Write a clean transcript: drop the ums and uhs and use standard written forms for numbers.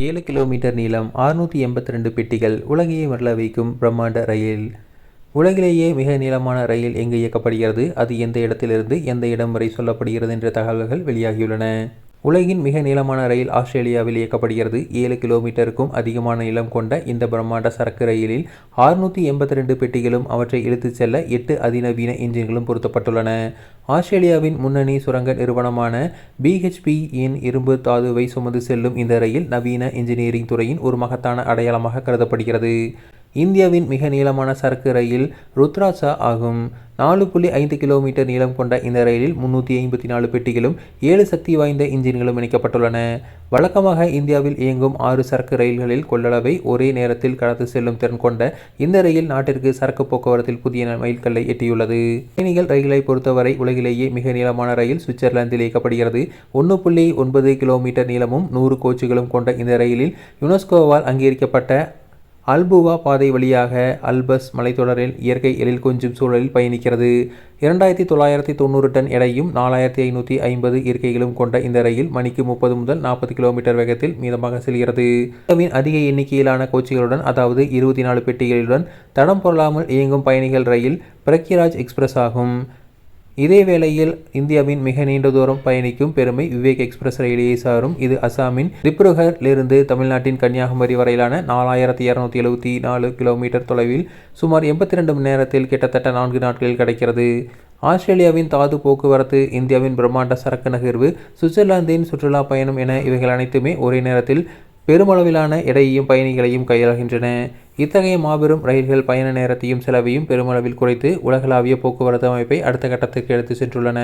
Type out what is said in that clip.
7 kilometre நீளம், 682 பெட்டிகள், உலகையே மரள வைக்கும் பிரம்மாண்ட ரயில். உலகிலேயே மிக நீளமான ரயில் எங்கு இயக்கப்படுகிறது, அது எந்த இடத்திலிருந்து எந்த இடம் வரை சொல்லப்படுகிறது என்ற தகவல்கள் வெளியாகியுள்ளன. உலகின் மிக நீளமான ரயில் ஆஸ்திரேலியாவில் இயக்கப்படுகிறது. 7 கிலோமீட்டருக்கும் அதிகமான நீளம் கொண்ட இந்த பிரம்மாண்ட சரக்கு ரயிலில் 682 பெட்டிகளும் அவற்றை இழுத்துச் செல்ல 8 அதிநவீன இன்ஜின்களும் பொருத்தப்பட்டுள்ளன. ஆஸ்திரேலியாவின் முன்னணி சுரங்க நிறுவனமான BHP-இன் இரும்பு தாதுவை சுமந்து செல்லும் இந்த ரயில் நவீன இன்ஜினியரிங் துறையின் ஒரு மகத்தான அடையாளமாக கருதப்படுகிறது. இந்தியாவின் மிக நீளமான சரக்கு ரயில் ருத்ராட்சா ஆகும். 4.5 கிலோமீட்டர் நீளம் கொண்ட இந்த ரயிலில் 354 பெட்டிகளும் 7 சக்தி வாய்ந்த இன்ஜின்களும் இணைக்கப்பட்டுள்ளன. வழக்கமாக இந்தியாவில் இயங்கும் 6 சரக்கு ரயில்களில் கொள்ளளவை ஒரே நேரத்தில் கடந்து செல்லும் திறன் கொண்ட இந்த ரயில் நாட்டிற்கு சரக்கு போக்குவரத்தில் புதிய மைல்கல்லை எட்டியுள்ளது. பயணிகள் ரயிலை பொறுத்தவரை உலகிலேயே மிக நீளமான ரயில் சுவிட்சர்லாந்தில் இயக்கப்படுகிறது. 1.9 கிலோமீட்டர் நீளமும் 100 கோச்சுகளும் கொண்ட இந்த ரயிலில் யுனெஸ்கோவால் அங்கீகரிக்கப்பட்ட அல்புவா பாதை வழியாக அல்பஸ் மலைத்தொடரில் இயற்கை எழில் கொஞ்சும் சூழலில் பயணிக்கிறது. 2990 டன் எடையும் 4550 இருக்கைகளும் கொண்ட இந்த ரயில் மணிக்கு 30 முதல் 40 கிலோமீட்டர் வேகத்தில் மீதமாக செல்கிறது. இந்தியாவின் அதிக எண்ணிக்கையிலான கோச்சுகளுடன், அதாவது 24 பெட்டிகளுடன் தடம் புரளாமல் இயங்கும் பயணிகள் ரயில் பிரக்யாராஜ் எக்ஸ்பிரஸ் ஆகும். இதேவேளையில் இந்தியாவின் மிக நீண்ட தூரம் பயணிக்கும் பெருமை விவேக் எக்ஸ்பிரஸ் ரயிலையே சாரும். இது அசாமின் திப்ருகரிலிருந்து தமிழ்நாட்டின் கன்னியாகுமரி வரையிலான 4274 கிலோமீட்டர் தொலைவில் சுமார் 82 மணி நேரத்தில் கிட்டத்தட்ட 4 நாட்களில் கிடைக்கிறது. ஆஸ்திரேலியாவின் தாது போக்குவரத்து, இந்தியாவின் பிரம்மாண்ட சரக்கு நகர்வு, சுவிட்சர்லாந்தின் சுற்றுலா பயணம் என இவைகள் அனைத்துமே ஒரே நேரத்தில் பெருமளவிலான எடையையும் பயணிகளையும் கையாள்கின்றன. இத்தகைய மாபெரும் ரயில்கள் பயண நேரத்தையும் செலவையும் பெருமளவில் குறைத்து உலகளாவிய போக்குவரத்து அமைப்பை அடுத்த கட்டத்திற்கு எடுத்து சென்றுள்ளன.